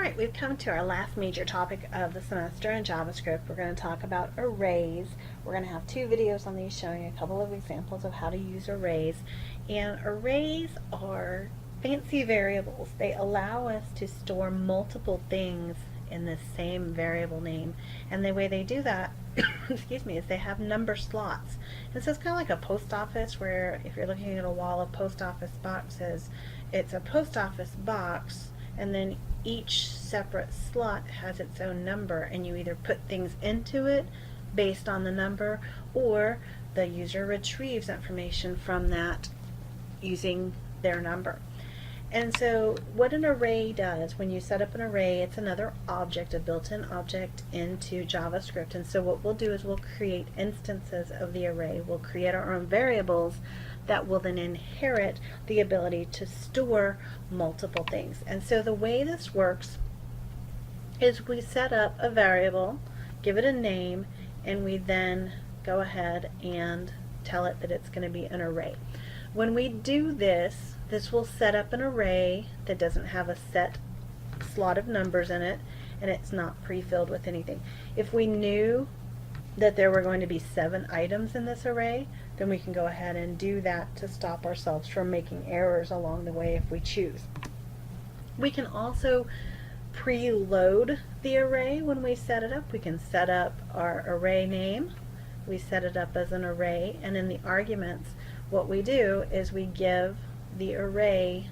Alright, we've come to our last major topic of the semester in JavaScript. We're going to talk about arrays. We're going to have two videos on these showing a couple of examples of how to use arrays. And arrays are fancy variables. They allow us to store multiple things in the same variable name. And the way they do that excuse me, is they have number slots. And so it's kind of like a post office, where if you're looking at a wall of post office boxes, it's a post office box, and then each separate slot has its own number, and you either put things into it based on the number, or the user retrieves information from that using their number. And so what an array does, when you set up an array, it's another object, a built-in object into JavaScript. And so what we'll do is we'll create instances of the array. We'll create our own variables that will then inherit the ability to store multiple things. And so the way this works is we set up a variable, give it a name, and we then go ahead and tell it that it's going to be an array. When we do this, this will set up an array that doesn't have a set slot of numbers in it, and it's not pre-filled with anything. If we knew that there were going to be 7 items in this array, then we can go ahead and do that to stop ourselves from making errors along the way if we choose. We can also preload the array when we set it up. We can set up our array name. We set it up as an array, and in the arguments, what we do is we give the array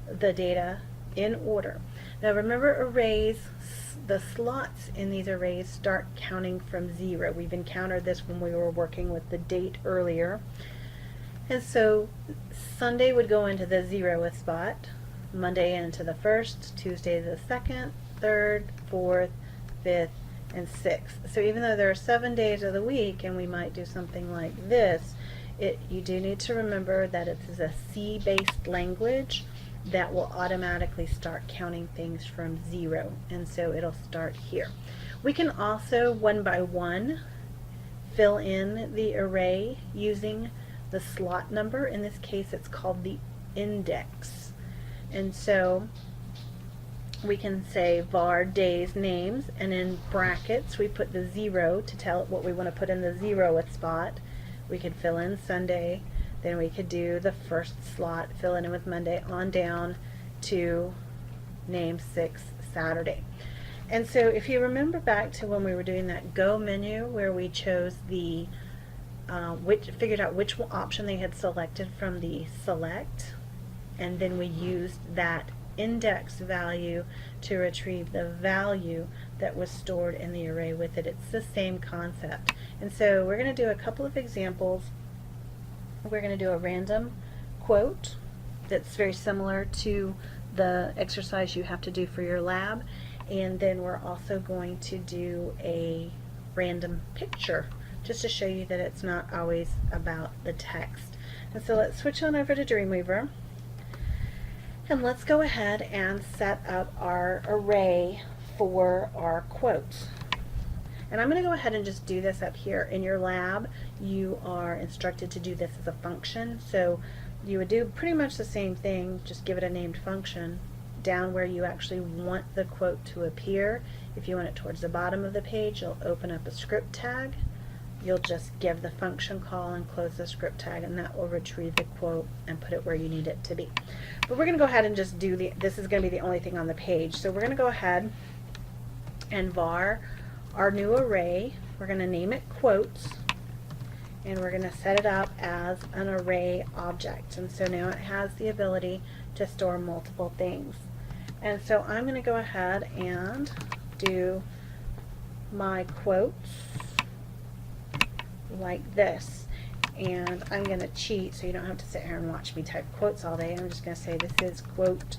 the data in order. Now remember, arrays, the slots in these arrays start counting from 0. We've encountered this when we were working with the date earlier. And so Sunday would go into the 0th spot, Monday into the 1st, Tuesday the 2nd, 3rd, 4th, 5th, and 6th. So even though there are 7 days of the week, and we might do something like this, you do need to remember that it is a C-based language that will automatically start counting things from 0, and so it'll start here. We can also one by one fill in the array using the slot number. In this case, it's called the index, and so we can say var days names, and in brackets we put the 0 to tell it what we want to put in the 0th spot. We could fill in Sunday, then we could do the first slot, fill it in with Monday, on down to name 6 Saturday. And so if you remember back to when we were doing that Go menu, where we chose the figured out which option they had selected from the select, and then we used that index value to retrieve the value that was stored in the array with it. It's the same concept. And so we're going to do a couple of examples. We're going to do a random quote that's very similar to the exercise you have to do for your lab, and then we're also going to do a random picture just to show you that it's not always about the text. And so let's switch on over to Dreamweaver, and let's go ahead and set up our array for our quotes. And I'm going to go ahead and just do this up here. In your lab, you are instructed to do this as a function. So you would do pretty much the same thing, just give it a named function. Down where you actually want the quote to appear, if you want it towards the bottom of the page, you'll open up a script tag. You'll just give the function call and close the script tag, and that will retrieve the quote and put it where you need it to be. But we're going to go ahead and just do this is going to be the only thing on the page. So we're going to go ahead and var our new array. We're going to name it quotes, and we're going to set it up as an array object. And so now it has the ability to store multiple things. And so I'm going to go ahead and do my quotes like this. And I'm going to cheat so you don't have to sit here and watch me type quotes all day. I'm just going to say this is quote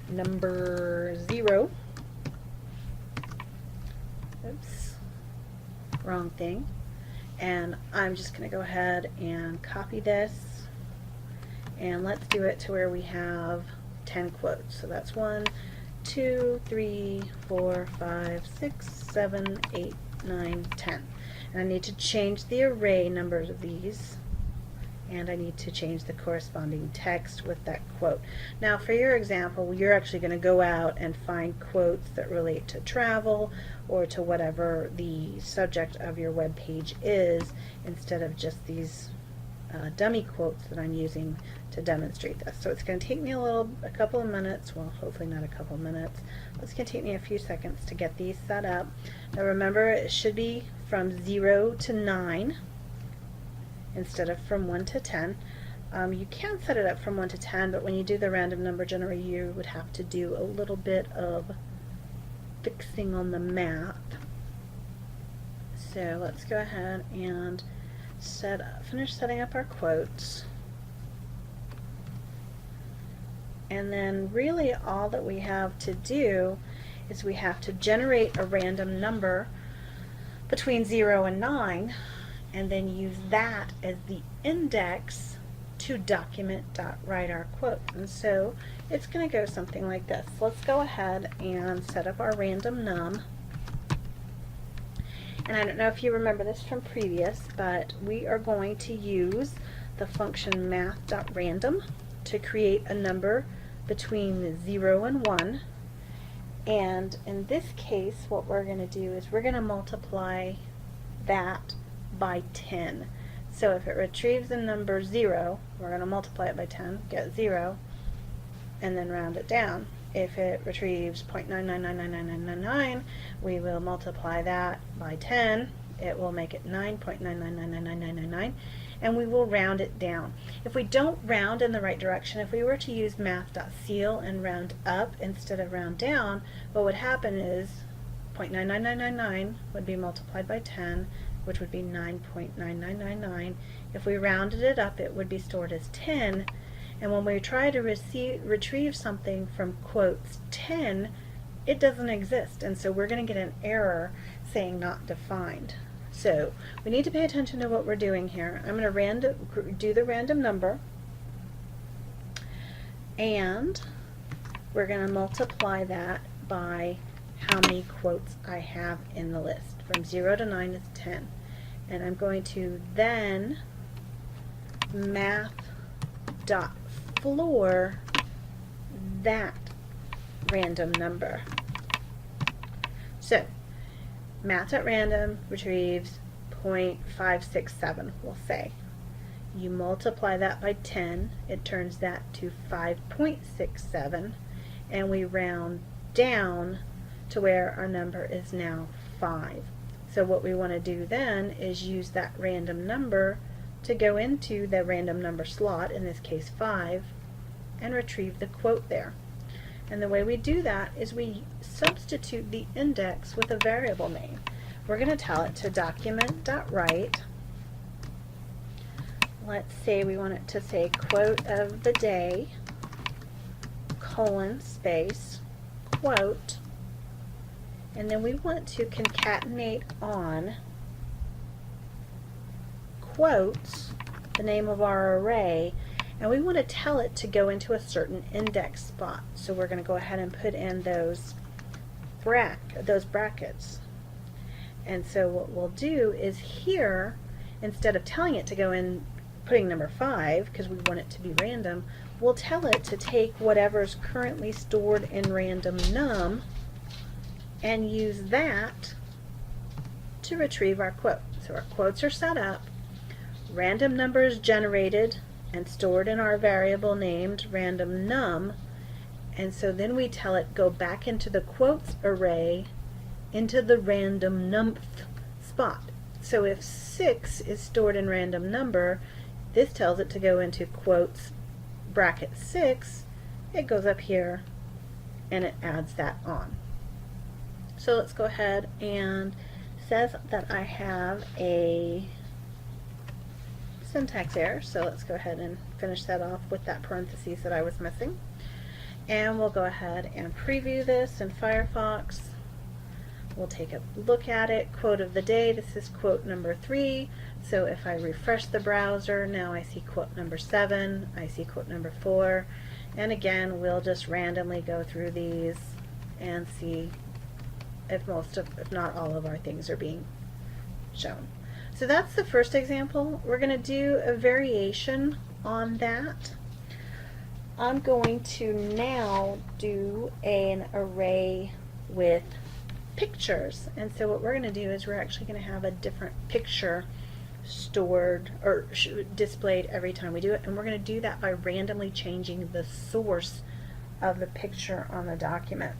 number 0. Oops, wrong thing. And I'm just going to go ahead and copy this, and let's do it to where we have 10 quotes. So that's 1, 2, 3, 4, 5, 6, 7, 8, 9, 10. And I need to change the array numbers of these, and I need to change the corresponding text with that quote. Now for your example, you're actually going to go out and find quotes that relate to travel or to whatever the subject of your web page is, instead of just these dummy quotes that I'm using to demonstrate this. So it's going to take me a couple of minutes, well hopefully not a couple of minutes, but it's going to take me a few seconds to get these set up. Now remember, it should be from 0 to 9 instead of from 1 to 10. You can set it up from 1 to 10, but when you do the random number generator, you would have to do a little bit of fixing on the math. So let's go ahead and finish setting up our quotes. And then really all that we have to do is we have to generate a random number between 0 and 9, and then use that as the index to document.write our quote. And so it's going to go something like this. Let's go ahead and set up our random num. And I don't know if you remember this from previous, but we are going to use the function math.random to create a number between 0 and 1. And in this case, what we're going to do is we're going to multiply that by 10. So if it retrieves the number 0, we're going to multiply it by 10, get 0, and then round it down. If it retrieves 0.9999999, we will multiply that by 10. It will make it 9.9999999, and we will round it down. If we don't round in the right direction, if we were to use math.ceil and round up instead of round down, what would happen is 0.99999 would be multiplied by 10, which would be 9.9999. If we rounded it up, it would be stored as 10. And when we try to retrieve something from quotes 10, it doesn't exist. And so we're going to get an error saying not defined. So we need to pay attention to what we're doing here. I'm going to do the random number, and we're going to multiply that by how many quotes I have in the list. From 0 to 9 is 10. And I'm going to then math.floor that random number. So math.random retrieves 0.567, we'll say. You multiply that by 10, it turns that to 5.67, and we round down to where our number is now 5. So what we want to do then is use that random number to go into the random number slot, in this case 5, and retrieve the quote there. And the way we do that is we substitute the index with a variable name. We're going to tell it to document.write. Let's say we want it to say quote of the day, colon, space, quote, and then we want to concatenate on quotes, the name of our array, and we want to tell it to go into a certain index spot. So we're going to go ahead and put in those brackets. And so what we'll do is here, instead of telling it to go in, putting number 5, because we want it to be random, we'll tell it to take whatever's currently stored in random num and use that to retrieve our quote. So our quotes are set up, random numbers generated and stored in our variable named random num, and so then we tell it go back into the quotes array into the random numth spot. So if 6 is stored in random number, this tells it to go into quotes bracket 6, it goes up here and it adds that on. So let's go ahead, and it says that I have a syntax error, so let's go ahead and finish that off with that parentheses that I was missing. And we'll go ahead and preview this in Firefox. We'll take a look at it. Quote of the day, this is quote number 3. So if I refresh the browser, now I see quote number 7, I see quote number 4. And again, we'll just randomly go through these and see if not all of our things are being shown. So that's the first example. We're going to do a variation on that. I'm going to now do an array with pictures. And so what we're going to do is we're actually going to have a different picture stored or displayed every time we do it. And we're going to do that by randomly changing the source of the picture on the document.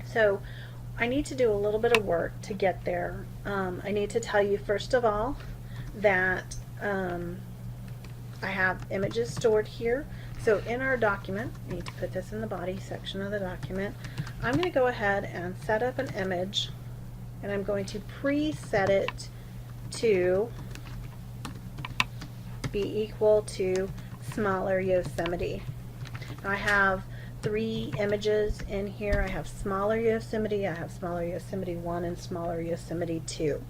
So I need to do a little bit of work to get there. I need to tell you first of all that I have images stored here. So in our document, I need to put this in the body section of the document. I'm going to go ahead and set up an image, and I'm going to preset it to be equal to smaller Yosemite. Now I have 3 images in here. I have smaller Yosemite, I have smaller Yosemite 1, and smaller Yosemite 2.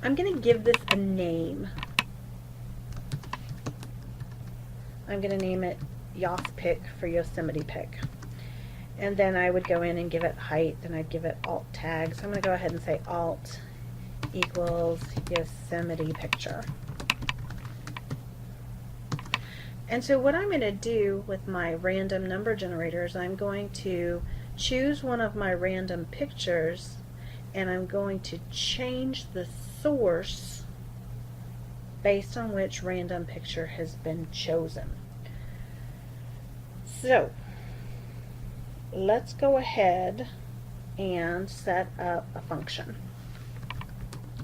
I'm going to give this a name. I'm going to name it YosPic for Yosemite Pic. And then I would go in and give it height, and I'd give it alt tag. So I'm going to go ahead and say alt equals Yosemite picture. And so what I'm going to do with my random number generator is I'm going to choose one of my random pictures, and I'm going to change the source based on which random picture has been chosen. So let's go ahead and set up a function.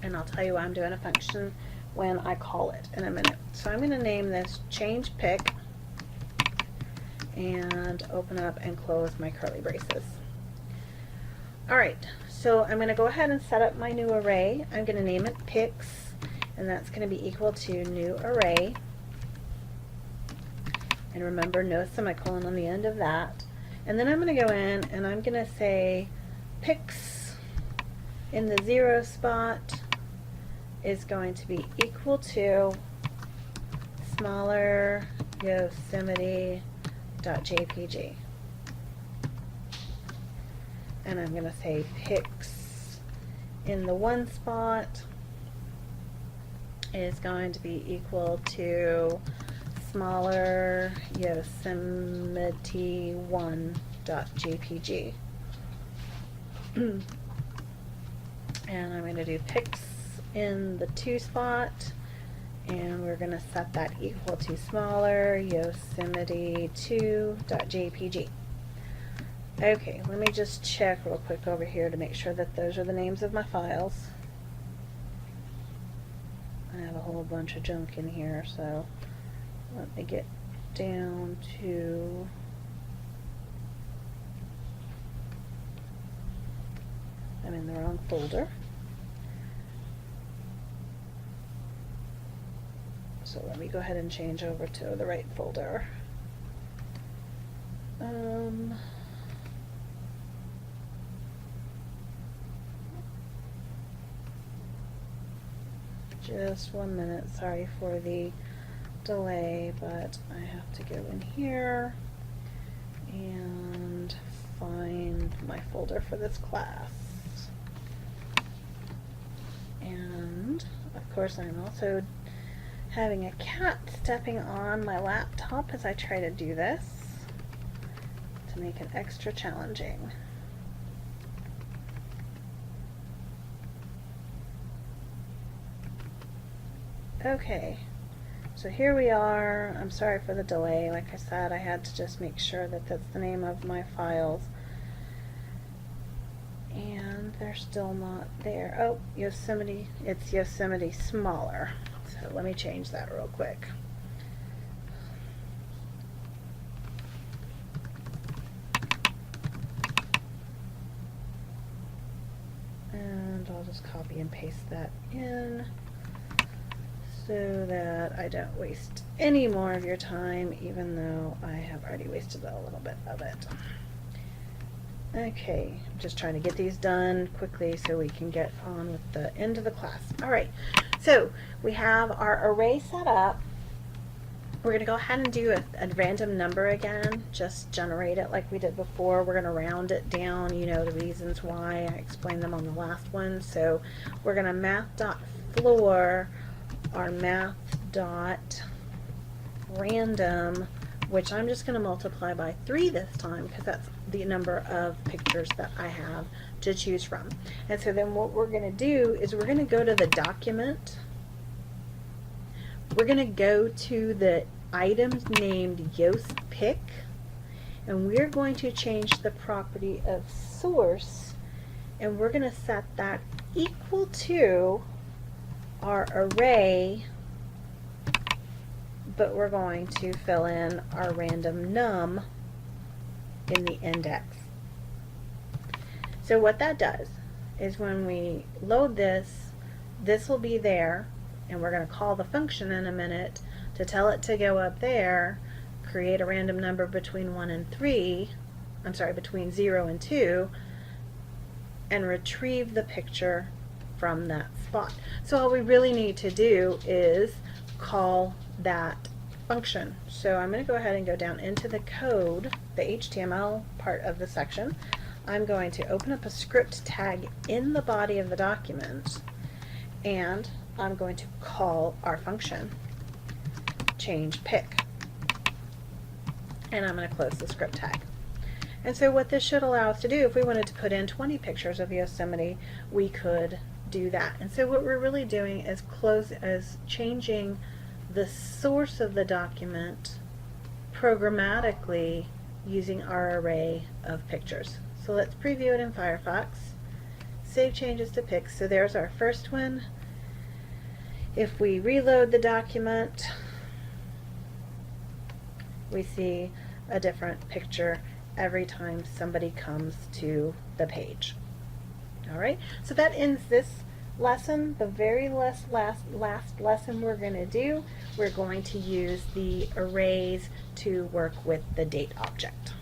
And I'll tell you why I'm doing a function when I call it in a minute. So I'm going to name this change pic and open up and close my curly braces. Alright, so I'm going to go ahead and set up my new array. I'm going to name it pics, and that's going to be equal to new array. And remember, no semicolon on the end of that. And then I'm going to go in and I'm going to say pics in the 0 spot is going to be equal to smaller Yosemite.jpg. And I'm going to say pics in the 1 spot is going to be equal to smaller Yosemite1.jpg. And I'm going to do pics in the 2 spot, and we're going to set that equal to smaller Yosemite2.jpg. Okay, let me just check real quick over here to make sure that those are the names of my files. I have a whole bunch of junk in here, so let me get down to I'm in the wrong folder. So let me go ahead and change over to the right folder. Just 1 minute, sorry for the delay, but I have to go in here and find my folder for this class. And of course I'm also having a cat stepping on my laptop as I try to do this to make it extra challenging. Okay, so here we are. I'm sorry for the delay. Like I said, I had to just make sure that that's the name of my files. And they're still not there. Oh, Yosemite, it's Yosemite smaller. So let me change that real quick. And I'll just copy and paste that in so that I don't waste any more of your time, even though I have already wasted a little bit of it. Okay, I'm just trying to get these done quickly so we can get on with the end of the class. Alright, so we have our array set up, We're going to go ahead and do a random number again, just generate it like we did before. We're going to round it down, you know, the reasons why. I explained them on the last one. So we're going to math.floor our math.random, which I'm just going to multiply by 3 this time because that's the number of pictures that I have to choose from. And so then what we're going to do is we're going to go to the document. We're going to go to the item named Yoast Pick, and we're going to change the property of source, and we're going to set that equal to our array, but we're going to fill in our random num in the index. So what that does is when we load this, this will be there, and we're going to call the function in a minute to tell it to go up there, create a random number between 1 and 3, I'm sorry, between 0 and 2, and retrieve the picture from that spot. So all we really need to do is call that function. So I'm going to go ahead and go down into the code, the HTML part of the section. I'm going to open up a script tag in the body of the document, and I'm going to call our function, change pick, and I'm going to close the script tag. And so what this should allow us to do, if we wanted to put in 20 pictures of Yosemite, we could do that. And so what we're really doing is changing the source of the document programmatically using our array of pictures. So let's preview it in Firefox. Save changes to pics. So there's our first one. If we reload the document, we see a different picture every time somebody comes to the page. All right, so that ends this lesson. The very last lesson we're going to do, we're going to use the arrays to work with the date object.